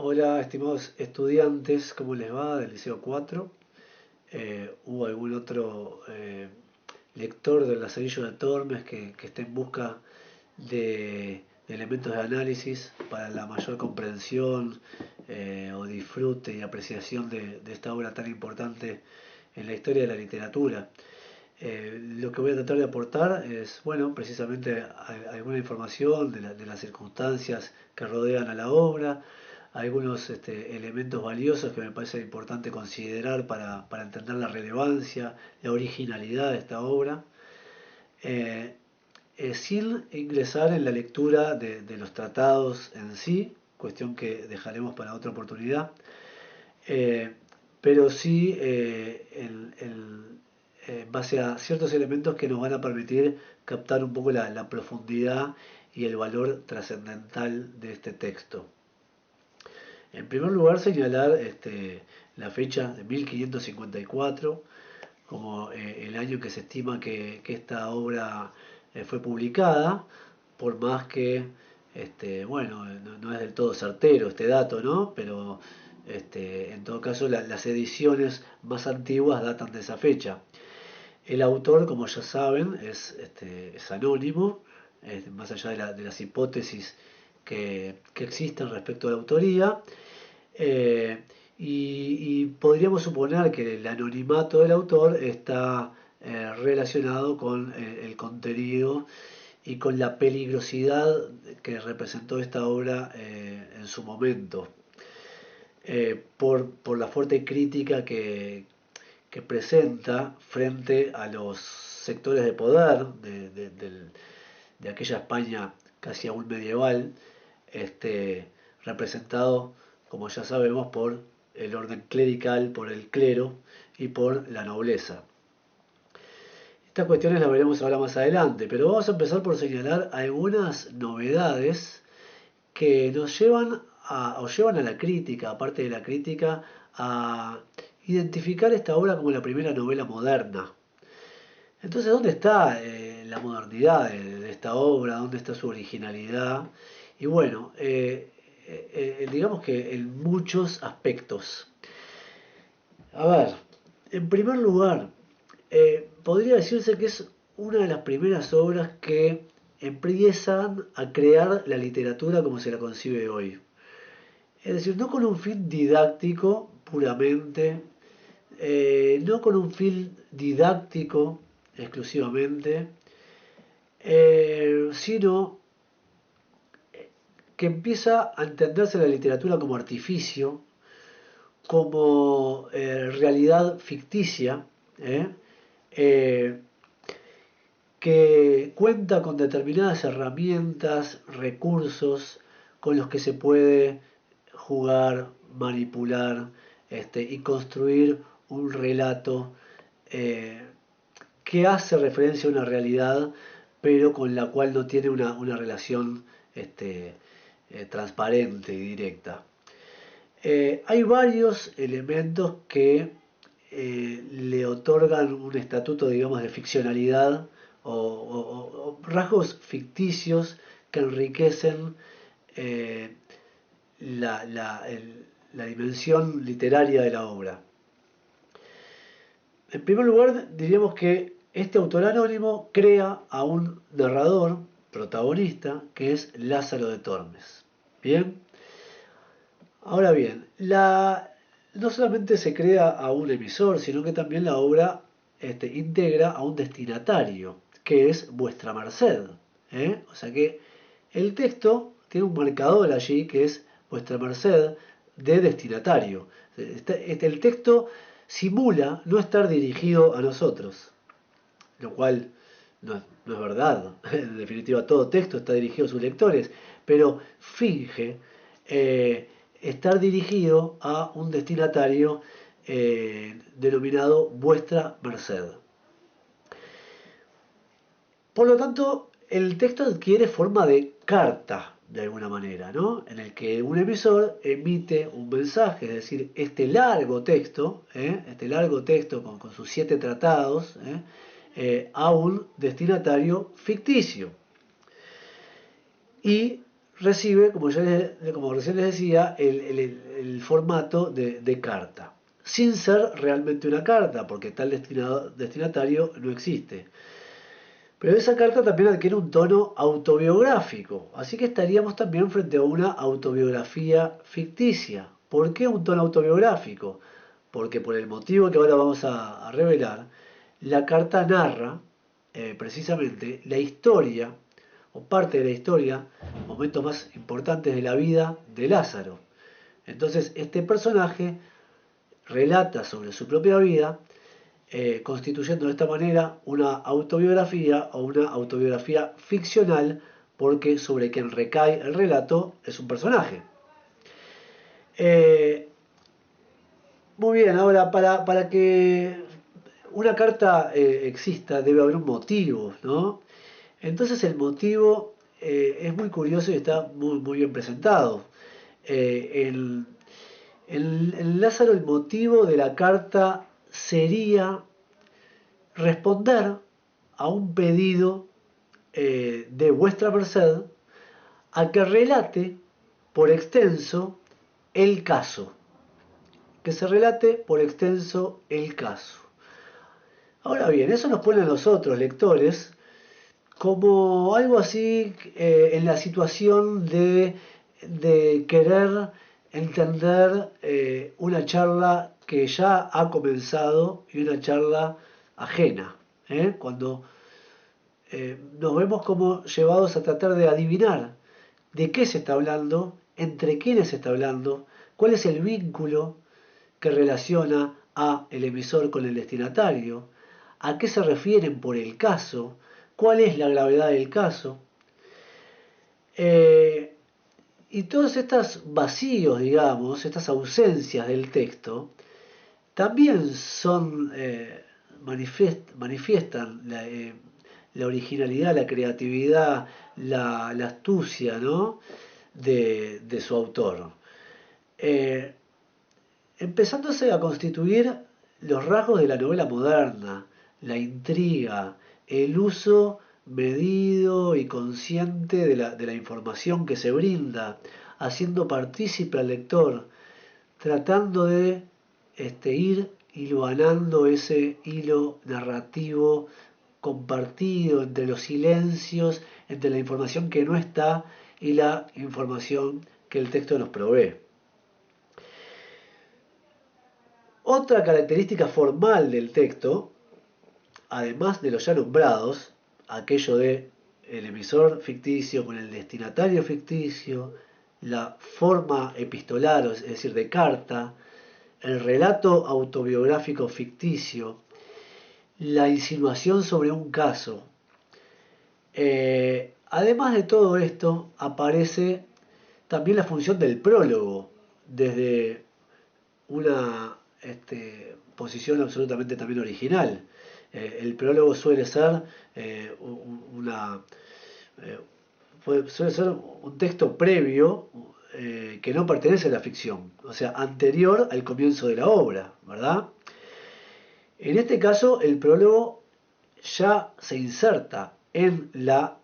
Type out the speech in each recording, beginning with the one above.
Hola, estimados estudiantes, ¿cómo les va del Liceo 4? ¿Hubo algún otro lector del Lazarillo de Tormes que esté en busca de elementos de análisis para la mayor comprensión o disfrute y apreciación de esta obra tan importante en la historia de la literatura? Lo que voy a tratar de aportar es, bueno, precisamente alguna información de las circunstancias que rodean a la obra, algunos elementos valiosos que me parece importante considerar para entender la relevancia, la originalidad de esta obra, eh, sin ingresar en la lectura de los tratados en sí, cuestión que dejaremos para otra oportunidad, eh, pero sí en base a ciertos elementos que nos van a permitir captar un poco la profundidad y el valor trascendental de este texto. En primer lugar, señalar la fecha de 1554 como el año que se estima que esta obra fue publicada, por más que, bueno, no es del todo certero este dato, ¿no? Pero en todo caso las ediciones más antiguas datan de esa fecha. El autor, como ya saben, es anónimo, más allá de las hipótesis que existen respecto a la autoría. Eh, y podríamos suponer que el anonimato del autor está relacionado con el contenido y con la peligrosidad que representó esta obra en su momento, por la fuerte crítica que presenta frente a los sectores de poder de aquella España casi aún medieval, representado, como ya sabemos, por el orden clerical, por el clero y por la nobleza. Estas cuestiones las veremos ahora más adelante, pero vamos a empezar por señalar algunas novedades que nos llevan a la crítica, aparte de la crítica, a identificar esta obra como la primera novela moderna. Entonces, ¿dónde está la modernidad de esta obra? ¿Dónde está su originalidad? Y bueno, digamos que en muchos aspectos. A ver, en primer lugar, podría decirse que es una de las primeras obras que empiezan a crear la literatura como se la concibe hoy. Es decir, no con un fin didáctico puramente, no con un fin didáctico exclusivamente, sino que empieza a entenderse la literatura como artificio, como realidad ficticia, ¿eh? Eh, que cuenta con determinadas herramientas, recursos con los que se puede jugar, manipular y construir un relato eh, que hace referencia a una realidad, pero con la cual no tiene una relación transparente y directa. Hay varios elementos que le otorgan un estatuto, digamos, de ficcionalidad o rasgos ficticios que enriquecen eh, la dimensión literaria de la obra. En primer lugar, diríamos que este autor anónimo crea a un narrador protagonista que es Lázaro de Tormes. Bien, ahora bien, no solamente se crea a un emisor, sino que también la obra integra a un destinatario, que es vuestra merced. O sea que el texto tiene un marcador allí que es vuestra merced de destinatario. El texto simula no estar dirigido a nosotros, lo cual no es verdad. En definitiva, todo texto está dirigido a sus lectores, pero finge estar dirigido a un destinatario denominado vuestra merced. Por lo tanto, el texto adquiere forma de carta, de alguna manera, ¿no? En el que un emisor emite un mensaje, es decir, este largo texto, con sus 7 tratados, a un destinatario ficticio. Y recibe, como recién les decía, el formato de carta, sin ser realmente una carta, porque tal destinatario no existe. Pero esa carta también adquiere un tono autobiográfico, así que estaríamos también frente a una autobiografía ficticia. ¿Por qué un tono autobiográfico? Porque por el motivo que ahora vamos a revelar, la carta narra precisamente la historia, o parte de la historia, momentos más importantes de la vida de Lázaro. Entonces, este personaje relata sobre su propia vida, constituyendo de esta manera una autobiografía o una autobiografía ficcional, porque sobre quien recae el relato es un personaje. Muy bien, ahora para que una carta exista debe haber un motivo, ¿no? Entonces el motivo es muy curioso y está muy bien presentado. En Lázaro el motivo de la carta sería responder a un pedido de vuestra merced a que relate por extenso el caso. Que se relate por extenso el caso. Ahora bien, eso nos pone a nosotros, lectores, como algo así en la situación de querer entender una charla que ya ha comenzado y una charla ajena. Cuando nos vemos como llevados a tratar de adivinar de qué se está hablando, entre quiénes se está hablando, cuál es el vínculo que relaciona a el emisor con el destinatario, a qué se refieren por el caso, cuál es la gravedad del caso. Y todos estos vacíos, digamos, estas ausencias del texto, también son manifiestan la originalidad, la creatividad, la astucia, ¿no? de su autor. Empezándose a constituir los rasgos de la novela moderna, la intriga, el uso medido y consciente de la información que se brinda, haciendo partícipe al lector, tratando de ir hilvanando ese hilo narrativo compartido entre los silencios, entre la información que no está y la información que el texto nos provee. Otra característica formal del texto, además de los ya nombrados, aquello de el emisor ficticio con el destinatario ficticio, la forma epistolar, es decir, de carta, el relato autobiográfico ficticio, la insinuación sobre un caso. Además de todo esto, aparece también la función del prólogo, desde una posición absolutamente también original. El prólogo suele ser suele ser un texto previo que no pertenece a la ficción, o sea, anterior al comienzo de la obra, ¿verdad? En este caso, el prólogo ya se inserta en la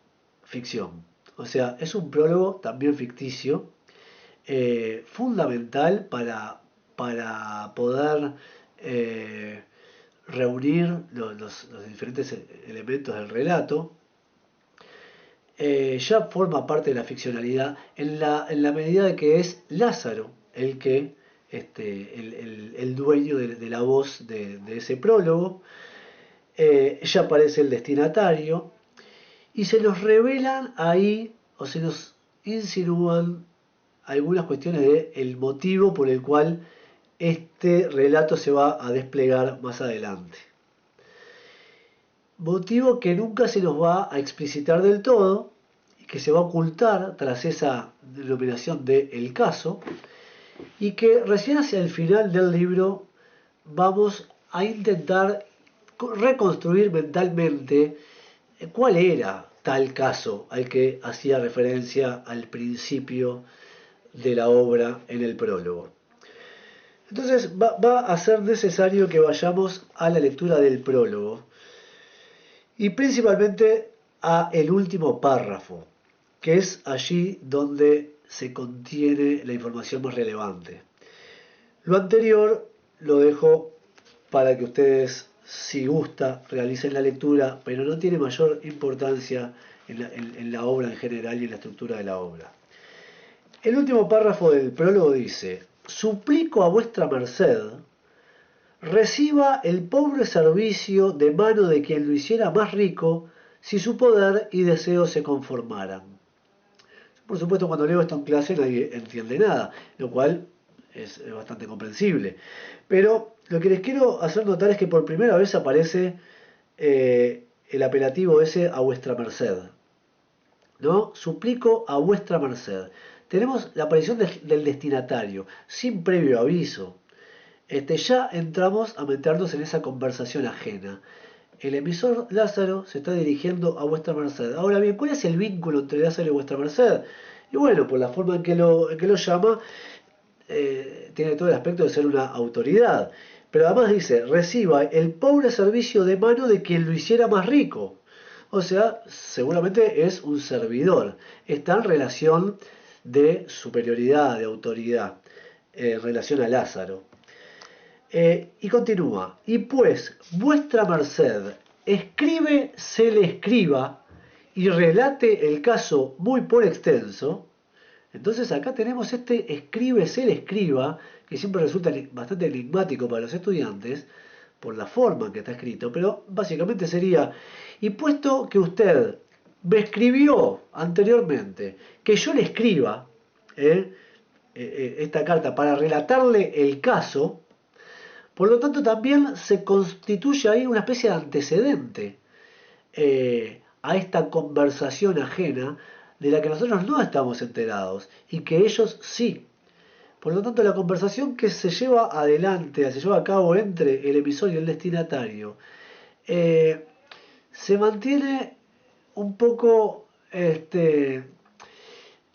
ficción, o sea, es un prólogo también ficticio, fundamental para poder reunir los diferentes elementos del relato. Ya forma parte de la ficcionalidad en la medida de que es Lázaro el que el dueño de la voz de ese prólogo. Ya aparece el destinatario y se nos revelan ahí o se nos insinúan algunas cuestiones del motivo por el cual este relato se va a desplegar más adelante. Motivo que nunca se nos va a explicitar del todo y que se va a ocultar tras esa denominación de el caso, y que recién hacia el final del libro vamos a intentar reconstruir mentalmente cuál era tal caso al que hacía referencia al principio de la obra en el prólogo. Entonces va a ser necesario que vayamos a la lectura del prólogo y principalmente a el último párrafo. que es allí donde se contiene la información más relevante. Lo anterior lo dejo para que ustedes, si gusta, realicen la lectura, pero no tiene mayor importancia en la obra en general y en la estructura de la obra. El último párrafo del prólogo dice: suplico a vuestra merced reciba el pobre servicio de mano de quien lo hiciera más rico, si su poder y deseos se conformaran. Por supuesto, cuando leo esto en clase nadie entiende nada, lo cual es bastante comprensible. Pero lo que les quiero hacer notar es que por primera vez aparece el apelativo ese a vuestra merced, ¿no? Suplico a vuestra merced. Tenemos la aparición del destinatario, sin previo aviso. Ya entramos a meternos en esa conversación ajena. El emisor Lázaro se está dirigiendo a vuestra merced. Ahora bien, ¿cuál es el vínculo entre Lázaro y vuestra merced? Y bueno, por la forma en que lo llama, tiene todo el aspecto de ser una autoridad. Pero además dice: reciba el pobre servicio de mano de quien lo hiciera más rico. O sea, seguramente es un servidor. Está en relación de superioridad, de autoridad, en relación a Lázaro. Y continúa: y pues vuestra merced escribe, se le escriba, y relate el caso muy por extenso. Entonces acá tenemos este escribe, se le escriba, que siempre resulta bastante enigmático para los estudiantes, por la forma en que está escrito, pero básicamente sería: y puesto que usted me escribió anteriormente que yo le escriba esta carta para relatarle el caso, por lo tanto también se constituye ahí una especie de antecedente a esta conversación ajena de la que nosotros no estamos enterados y que ellos sí. Por lo tanto, la conversación que se lleva adelante, se lleva a cabo entre el emisor y el destinatario, se mantiene un poco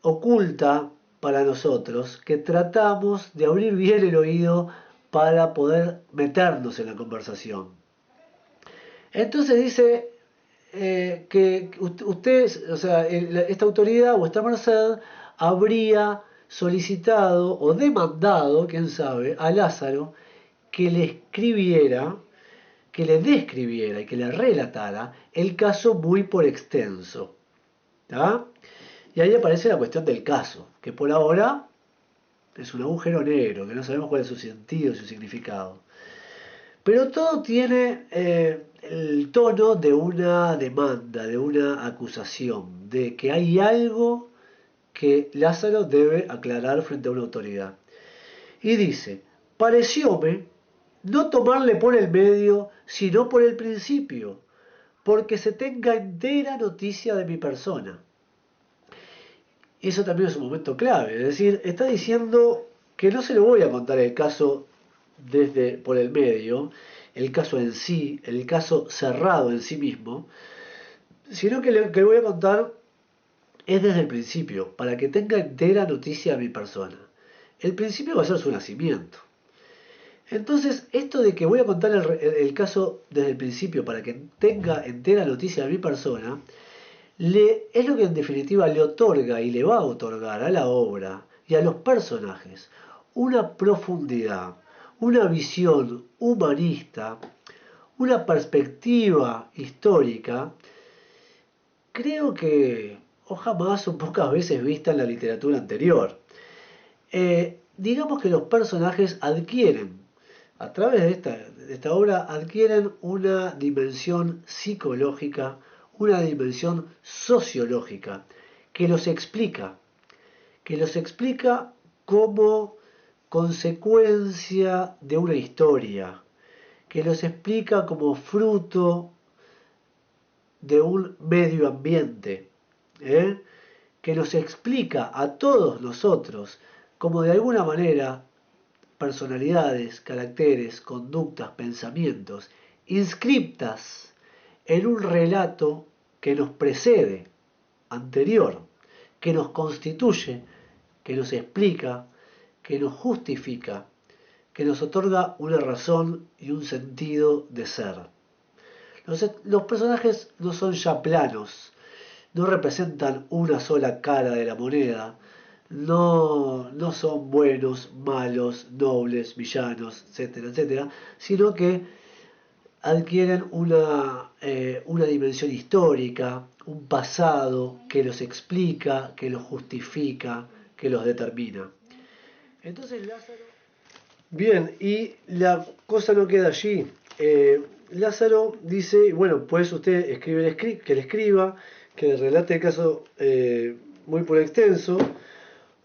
oculta para nosotros, que tratamos de abrir bien el oído para poder meternos en la conversación. Entonces dice que ustedes, o sea, esta autoridad, vuestra merced, habría solicitado o demandado, quién sabe, a Lázaro que le escribiera, que le describiera y que le relatara el caso muy por extenso. ¿Tá? Y ahí aparece la cuestión del caso, que por ahora es un agujero negro, que no sabemos cuál es su sentido, su significado. Pero todo tiene el tono de una demanda, de una acusación, de que hay algo que Lázaro debe aclarar frente a una autoridad. Y dice: parecióme no tomarle por el medio, sino por el principio, porque se tenga entera noticia de mi persona. Y eso también es un momento clave, es decir, está diciendo que no se le voy a contar el caso por el medio, el caso en sí, el caso cerrado en sí mismo, sino que lo que le voy a contar es desde el principio, para que tenga entera noticia de mi persona. El principio va a ser su nacimiento. Entonces, esto de que voy a contar el caso desde el principio para que tenga entera noticia de mi persona, es lo que en definitiva le otorga y le va a otorgar a la obra y a los personajes una profundidad, una visión humanista, una perspectiva histórica, creo que o jamás o pocas veces vista en la literatura anterior. Digamos que los personajes adquieren, a través de esta obra, adquieren una dimensión psicológica, una dimensión sociológica, que los explica como consecuencia de una historia, que los explica como fruto de un medio ambiente, que nos explica a todos nosotros como de alguna manera personalidades, caracteres, conductas, pensamientos, inscriptas en un relato que nos precede, anterior, que nos constituye, que nos explica, que nos justifica, que nos otorga una razón y un sentido de ser. Los personajes no son ya planos, no representan una sola cara de la moneda, no son buenos, malos, nobles, villanos, etcétera, etcétera, sino que adquieren una dimensión histórica, un pasado que los explica, que los justifica, que los determina. Entonces Lázaro... Bien, y la cosa no queda allí. Lázaro dice, bueno, pues usted escribe que le escriba, que le relate el caso muy por extenso.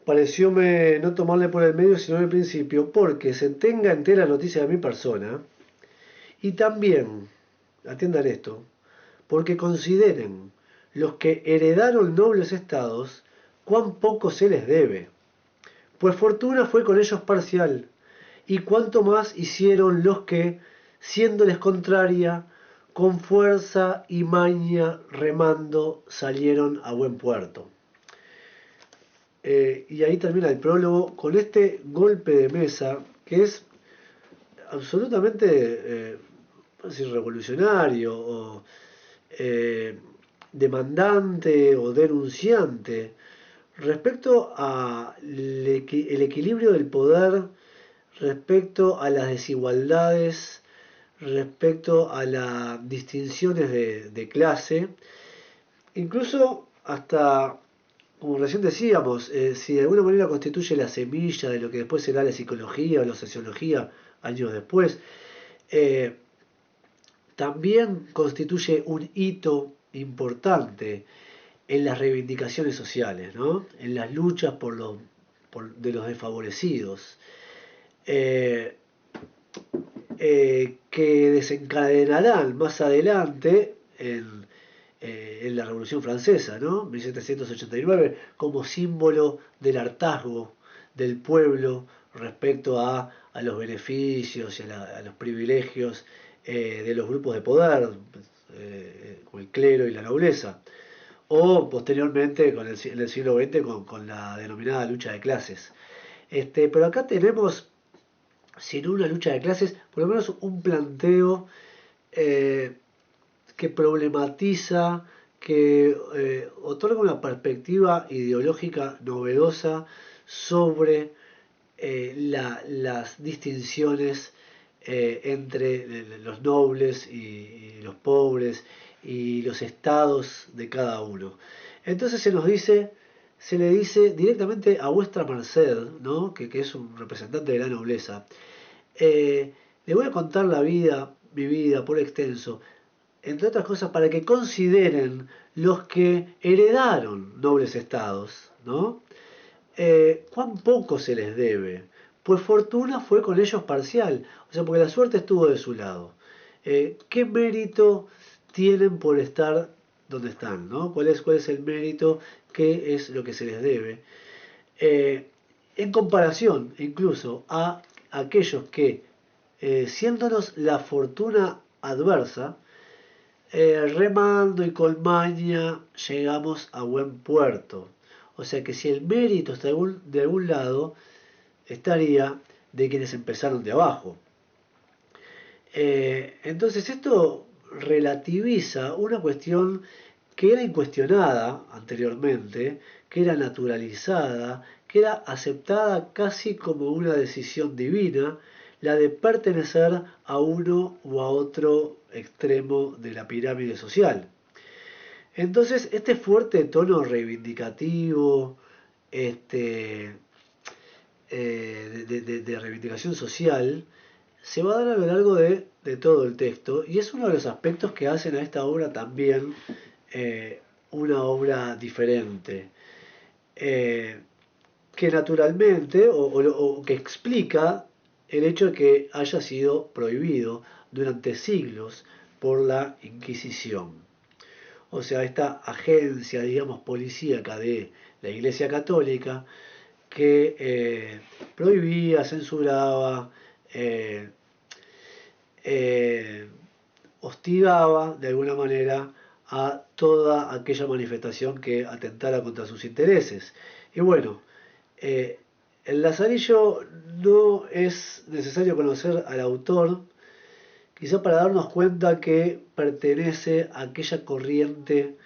Parecióme no tomarle por el medio, sino el principio, porque se tenga entera noticia de mi persona. Y también, atiendan esto, porque consideren los que heredaron nobles estados cuán poco se les debe, pues fortuna fue con ellos parcial, y cuánto más hicieron los que, siéndoles contraria, con fuerza y maña remando salieron a buen puerto. Y ahí termina el prólogo con este golpe de mesa que es absolutamente revolucionario o demandante o denunciante respecto a el equilibrio del poder, respecto a las desigualdades, respecto a las distinciones de clase, incluso hasta, como recién decíamos, si de alguna manera constituye la semilla de lo que después será la psicología o la sociología años después, eh, también constituye un hito importante en las reivindicaciones sociales, ¿no? En las luchas de los desfavorecidos, eh, que desencadenarán más adelante en la Revolución Francesa, ¿no? 1789, como símbolo del hartazgo del pueblo respecto a los beneficios y a los privilegios de los grupos de poder, como el clero y la nobleza, o posteriormente en el siglo XX con la denominada lucha de clases. Pero acá tenemos, sin una lucha de clases, por lo menos un planteo que problematiza, que otorga una perspectiva ideológica novedosa sobre las distinciones entre los nobles y los pobres y los estados de cada uno. Entonces se le dice directamente a vuestra merced, ¿no? que es un representante de la nobleza, le voy a contar mi vida por extenso, entre otras cosas para que consideren los que heredaron nobles estados, ¿no? Cuán poco se les debe, pues fortuna fue con ellos parcial, o sea, porque la suerte estuvo de su lado. ¿Qué mérito tienen por estar donde están? ¿No? ¿Cuál es el mérito? ¿Qué es lo que se les debe? En comparación incluso a aquellos que, siéndonos la fortuna adversa, remando y con maña llegamos a buen puerto. O sea que si el mérito está de algún lado, estaría de quienes empezaron de abajo. Entonces esto relativiza una cuestión que era incuestionada anteriormente, que era naturalizada, que era aceptada casi como una decisión divina, la de pertenecer a uno u a otro extremo de la pirámide social. Entonces, este fuerte tono reivindicativo, de reivindicación social, se va a dar a lo largo de todo el texto y es uno de los aspectos que hacen a esta obra también una obra diferente, que naturalmente o que explica el hecho de que haya sido prohibido durante siglos por la Inquisición. O sea, esta agencia, digamos, policíaca de la Iglesia Católica que prohibía, censuraba, eh, eh, hostigaba de alguna manera a toda aquella manifestación que atentara contra sus intereses. Y bueno, el Lazarillo no es necesario conocer al autor, quizá para darnos cuenta que pertenece a aquella corriente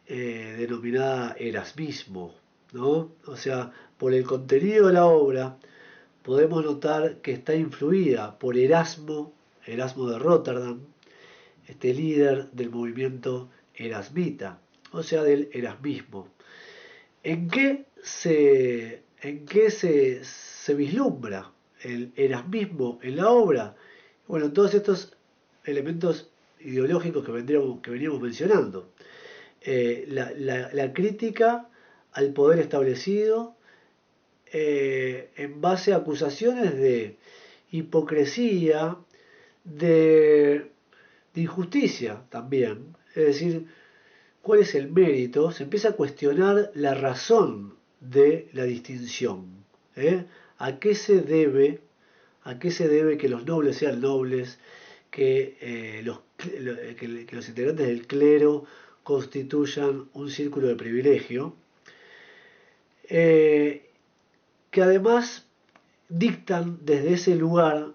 denominada erasmismo, ¿no? O sea, por el contenido de la obra podemos notar que está influida por Erasmo de Rotterdam, este líder del movimiento erasmita, o sea, del erasmismo. ¿En qué se vislumbra el erasmismo en la obra? Bueno, todos estos elementos ideológicos que veníamos mencionando. La crítica al poder establecido en base a acusaciones de hipocresía, de injusticia también. Es decir, ¿cuál es el mérito? Se empieza a cuestionar la razón de la distinción. ¿Eh? ¿A qué se debe? ¿A qué se debe que los nobles sean nobles? Que los integrantes del clero constituyan un círculo de privilegio, que además dictan desde ese lugar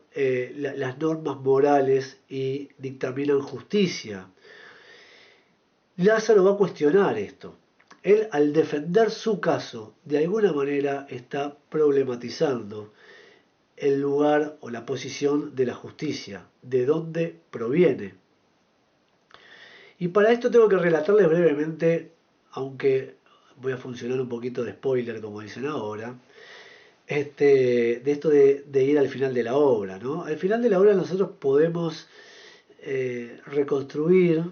las normas morales y dictaminan justicia. Lázaro va a cuestionar esto. Él, al defender su caso, de alguna manera está problematizando el lugar o la posición de la justicia, de dónde proviene. Y para esto tengo que relatarles brevemente, aunque voy a funcionar un poquito de spoiler, como dicen ahora, de esto de ir al final de la obra, ¿no? Al final de la obra nosotros podemos reconstruir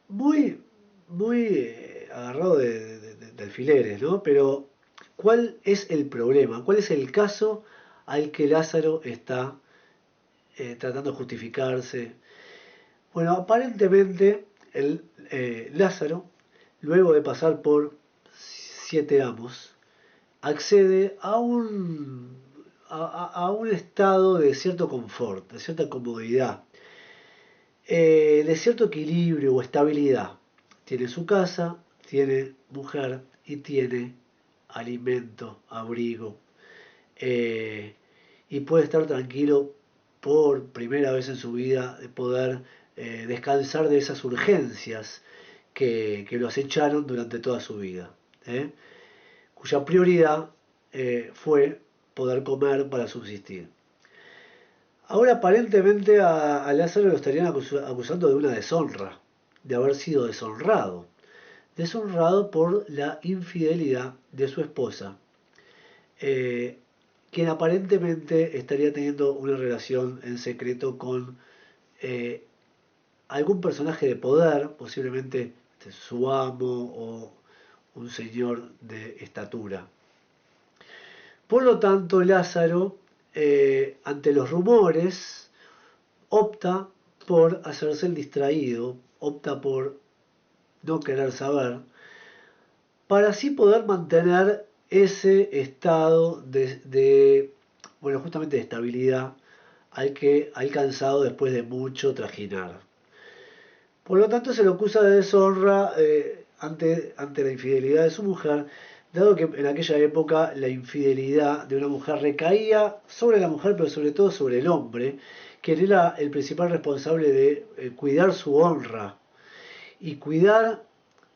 muy, muy agarrado de alfileres, ¿no? Pero, ¿cuál es el problema? ¿Cuál es el caso al que Lázaro está tratando de justificarse? Bueno, aparentemente Lázaro, luego de pasar por 7 amos, accede a un estado de cierto confort, de cierta comodidad, de cierto equilibrio o estabilidad. Tiene su casa, tiene mujer y tiene alimento, abrigo, y puede estar tranquilo por primera vez en su vida de poder descansar de esas urgencias que lo acecharon durante toda su vida, cuya prioridad fue poder comer para subsistir. Ahora aparentemente a Lázaro lo estarían acusando de una deshonra, de haber sido deshonrado por la infidelidad de su esposa, quien aparentemente estaría teniendo una relación en secreto con algún personaje de poder, posiblemente su amo o un señor de estatura. Por lo tanto, Lázaro, ante los rumores, opta por hacerse el distraído, opta por no querer saber, para así poder mantener ese estado bueno, justamente de estabilidad al que ha alcanzado después de mucho trajinar. Por lo tanto, se lo acusa de deshonra ante la infidelidad de su mujer, dado que en aquella época la infidelidad de una mujer recaía sobre la mujer, pero sobre todo sobre el hombre, quien era el principal responsable de cuidar su honra. Y cuidar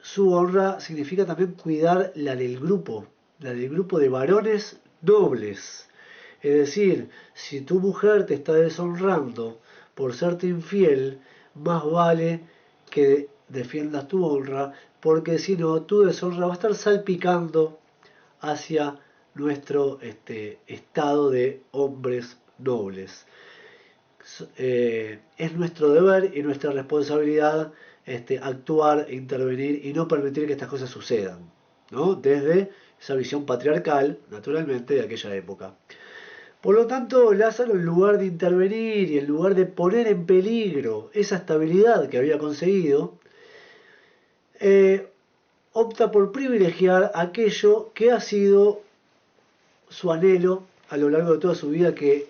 su honra significa también cuidar la del grupo de varones nobles. Es decir, si tu mujer te está deshonrando por serte infiel, más vale que defiendas tu honra, porque si no, tu deshonra va a estar salpicando hacia nuestro estado de hombres nobles. Es nuestro deber y nuestra responsabilidad actuar, intervenir y no permitir que estas cosas sucedan, ¿no? Desde esa visión patriarcal, naturalmente, de aquella época. Por lo tanto, Lázaro, en lugar de intervenir y en lugar de poner en peligro esa estabilidad que había conseguido, opta por privilegiar aquello que ha sido su anhelo a lo largo de toda su vida, que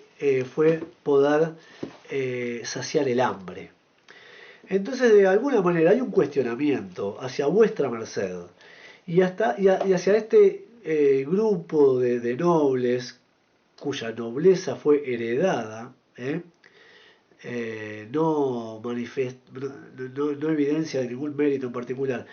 fue poder saciar el hambre. Entonces, de alguna manera, hay un cuestionamiento hacia vuestra merced y hacia este grupo de nobles cuya nobleza fue heredada, no evidencia de ningún mérito en particular,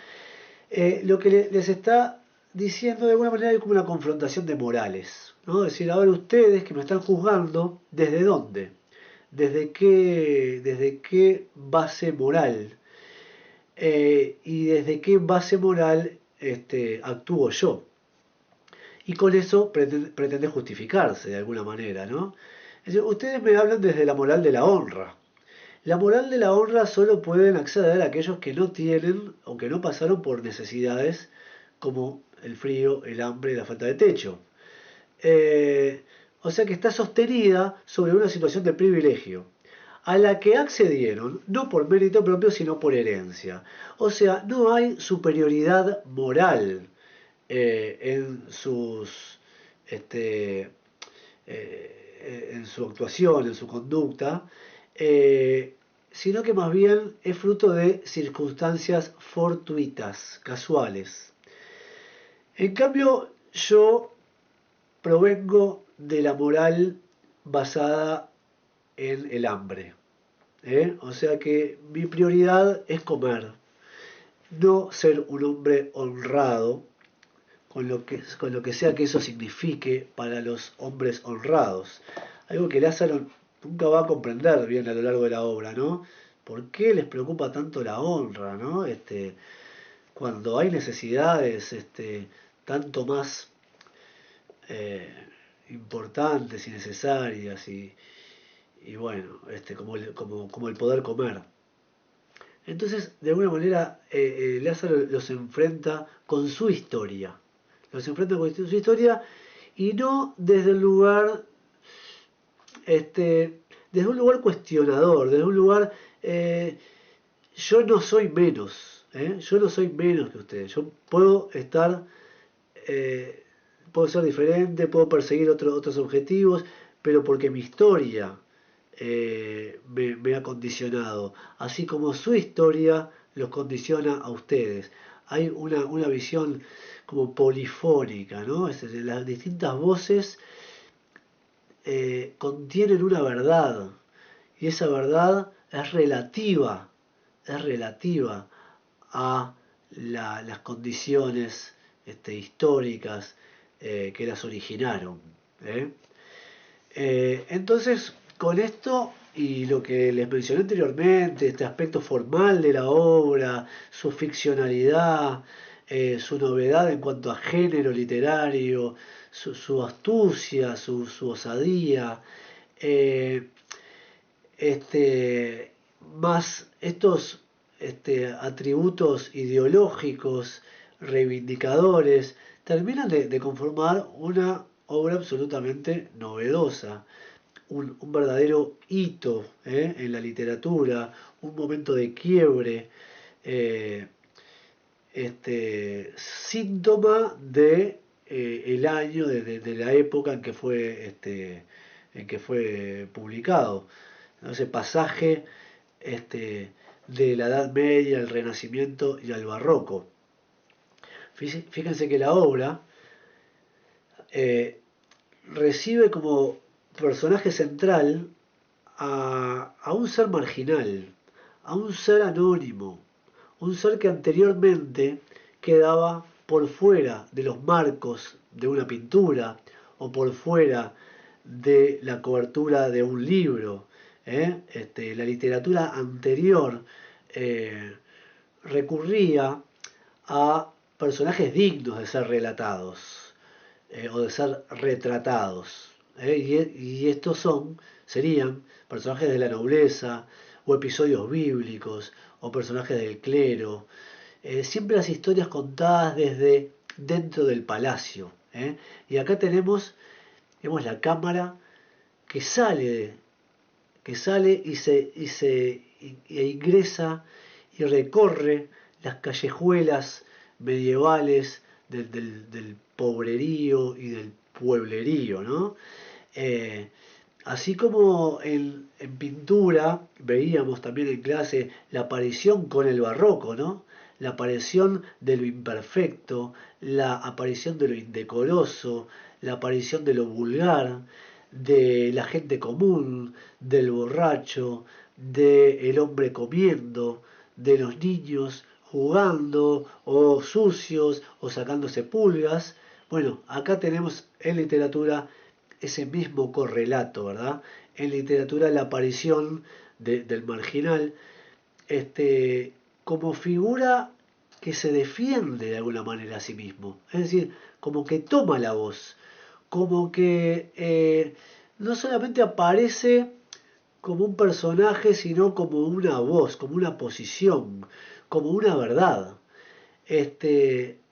Lo que les está diciendo de alguna manera es como una confrontación de morales, ¿no? Es decir, ahora ustedes que me están juzgando, ¿desde dónde? Desde qué base moral? Y desde qué base moral actúo yo. Y con eso pretende justificarse de alguna manera, ¿no? Es decir, ustedes me hablan desde la moral de la honra. La moral de la honra solo pueden acceder a aquellos que no tienen o que no pasaron por necesidades como el frío, el hambre, la falta de techo. Eh, o sea que está sostenida sobre una situación de privilegio, a la que accedieron no por mérito propio, sino por herencia. O sea, no hay superioridad moral en sus este, en su actuación, en su conducta, eh, sino que más bien es fruto de circunstancias fortuitas, casuales. En cambio, yo provengo de la moral basada en el hambre. O sea que mi prioridad es comer, no ser un hombre honrado, con lo que sea que eso signifique para los hombres honrados. Algo que Lázaro nunca va a comprender bien a lo largo de la obra, ¿no? ¿Por qué les preocupa tanto la honra, ¿no? Cuando hay necesidades tanto más eh, importantes y necesarias y bueno, como el poder comer. Entonces, de alguna manera, Lázaro los enfrenta con su historia. Los enfrenta con su historia y no desde el lugar, desde un lugar cuestionador, desde un lugar, eh, yo no soy menos, yo no soy menos que ustedes. Yo puedo estar, eh, puedo ser diferente, puedo perseguir otros objetivos, pero porque mi historia me ha condicionado, así como su historia los condiciona a ustedes. Hay una visión como polifónica, ¿no? Es decir, las distintas voces contienen una verdad y esa verdad es relativa a las condiciones históricas que las originaron. ¿eh? Entonces, con esto y lo que les mencioné anteriormente, este aspecto formal de la obra, su ficcionalidad, su novedad en cuanto a género literario, su astucia, su osadía, eh, este, más estos atributos ideológicos, reivindicadores, terminan de conformar una obra absolutamente novedosa, un verdadero hito en la literatura, un momento de quiebre, eh, síntoma de el año, de la época en que fue publicado. ¿No? Ese pasaje de la Edad Media, al Renacimiento y al Barroco. Fíjense que la obra eh, recibe como personaje central a un ser marginal, a un ser anónimo, un ser que anteriormente quedaba por fuera de los marcos de una pintura o por fuera de la cobertura de un libro. La literatura anterior eh, recurría a personajes dignos de ser relatados o de ser retratados. Y estos serían personajes de la nobleza o episodios bíblicos o personajes del clero. Siempre las historias contadas desde dentro del palacio. Y acá tenemos la cámara que sale e ingresa y recorre las callejuelas medievales del pobrerío y del pueblerío, ¿no? Eh, Así como en pintura veíamos también en clase la aparición con el barroco, ¿no? La aparición de lo imperfecto, la aparición de lo indecoroso, la aparición de lo vulgar, de la gente común, del borracho, del hombre comiendo, de los niños jugando o sucios o sacándose pulgas. Bueno, acá tenemos en literatura ese mismo correlato, ¿verdad? En literatura la aparición del marginal como figura que se defiende de alguna manera a sí mismo. Es decir, como que toma la voz, como que no solamente aparece como un personaje, sino como una voz, como una posición, como una verdad.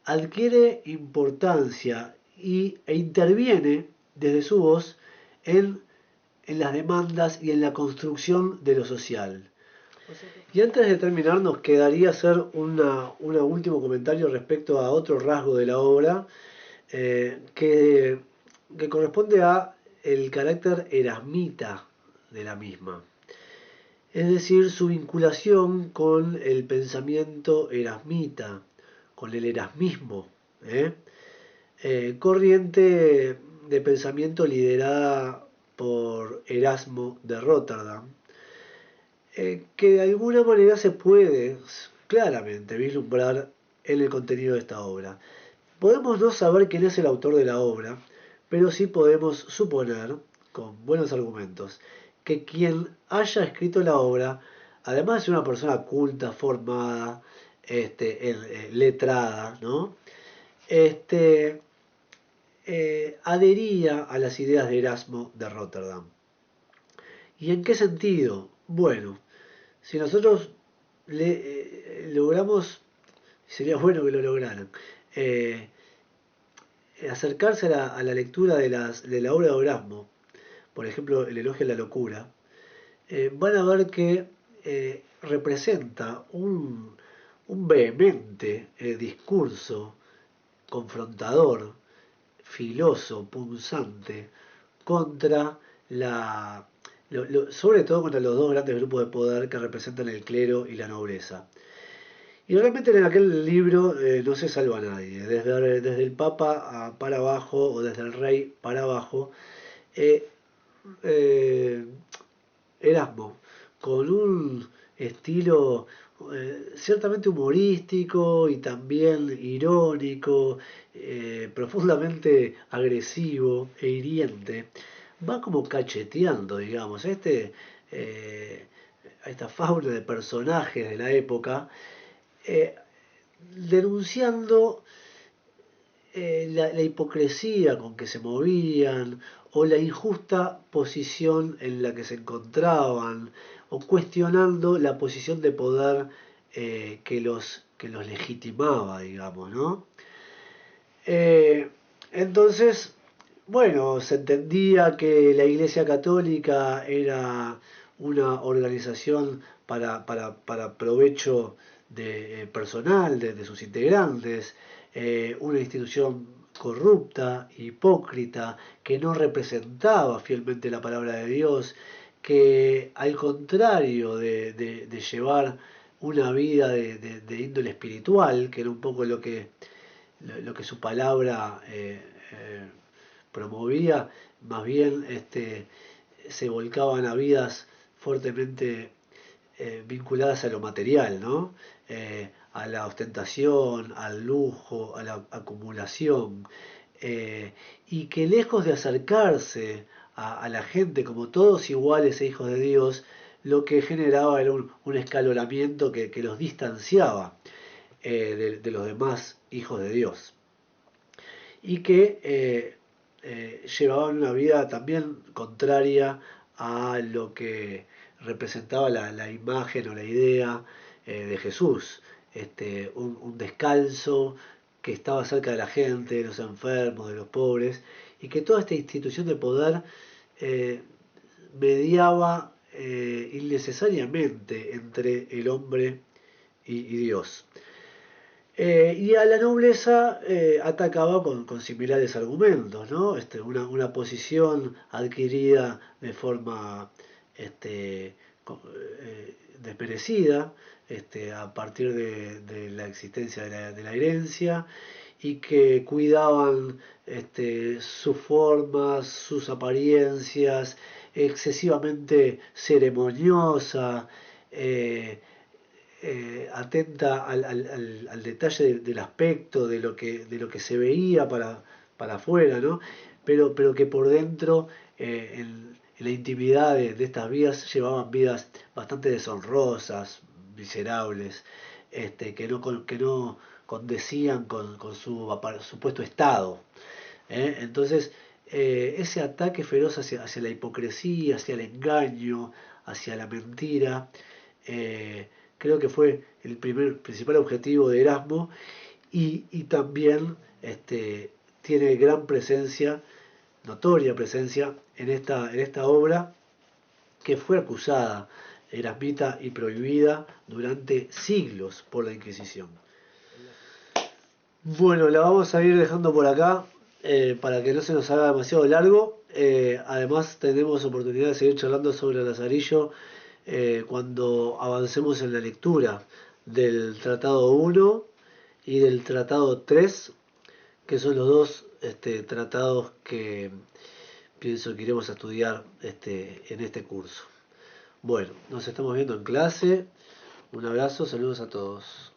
Adquiere importancia e interviene desde su voz en, en las demandas y en la construcción de lo social. Y antes de terminar nos quedaría hacer un último comentario respecto a otro rasgo de la obra que corresponde a el carácter erasmita de la misma, es decir, su vinculación con el pensamiento erasmita, con el erasmismo, ¿eh? Corriente de pensamiento liderada por Erasmo de Rotterdam, que de alguna manera se puede claramente vislumbrar en el contenido de esta obra. Podemos no saber quién es el autor de la obra, pero sí podemos suponer, con buenos argumentos, que quien haya escrito la obra, además de ser una persona culta, formada, letrada, ¿no? Adhería a las ideas de Erasmo de Rotterdam. ¿Y en qué sentido? Bueno, si nosotros logramos, sería bueno que lo lograran, eh, acercarse a la lectura de la obra de Erasmo, por ejemplo, el Elogio a la Locura, van a ver que representa un vehemente discurso confrontador, filoso, punzante, contra sobre todo contra los dos grandes grupos de poder que representan el clero y la nobleza. Y realmente en aquel libro no se salva a nadie, desde el Papa para abajo o desde el Rey para abajo. eh, eh, Erasmo, con un estilo ciertamente humorístico y también irónico, profundamente agresivo e hiriente, va como cacheteando, digamos, a esta fauna de personajes de la época, eh, denunciando la hipocresía con que se movían o la injusta posición en la que se encontraban o cuestionando la posición de poder que los legitimaba, digamos, ¿no? Eh, entonces, bueno, se entendía que la Iglesia Católica era una organización para provecho personal de sus integrantes, una institución corrupta, hipócrita, que no representaba fielmente la palabra de Dios, que al contrario de llevar una vida de índole espiritual, que era un poco lo que su palabra promovía, más bien se volcaban a vidas fuertemente vinculadas a lo material, ¿no? A la ostentación, al lujo, a la acumulación, y que lejos de acercarse a la gente como todos iguales e hijos de Dios, lo que generaba era un escalonamiento que los distanciaba de los demás hijos de Dios y que llevaban una vida también contraria a lo que representaba la imagen o la idea de Jesús, un descalzo que estaba cerca de la gente, de los enfermos, de los pobres, y que toda esta institución de poder eh, mediaba innecesariamente entre el hombre y Dios. Y a la nobleza atacaba con similares argumentos, ¿no? Una posición adquirida de forma desmerecida a partir de la existencia de la herencia y que cuidaban sus formas, sus apariencias, excesivamente ceremoniosa, atenta al detalle del aspecto, de lo que se veía para afuera, ¿no? Pero que por dentro, en la intimidad de estas vidas, llevaban vidas bastante deshonrosas, miserables, que no condecían con su supuesto estado. Entonces, ese ataque feroz hacia la hipocresía, hacia el engaño, hacia la mentira, creo que fue el principal objetivo de Erasmo y también tiene gran presencia, notoria presencia en esta obra que fue acusada, erasmita y prohibida durante siglos por la Inquisición. Bueno, la vamos a ir dejando por acá para que no se nos haga demasiado largo. Además, tenemos oportunidad de seguir charlando sobre el Lazarillo cuando avancemos en la lectura del Tratado 1 y del Tratado 3, que son los dos tratados que pienso que iremos a estudiar en este curso. Bueno, nos estamos viendo en clase. Un abrazo, saludos a todos.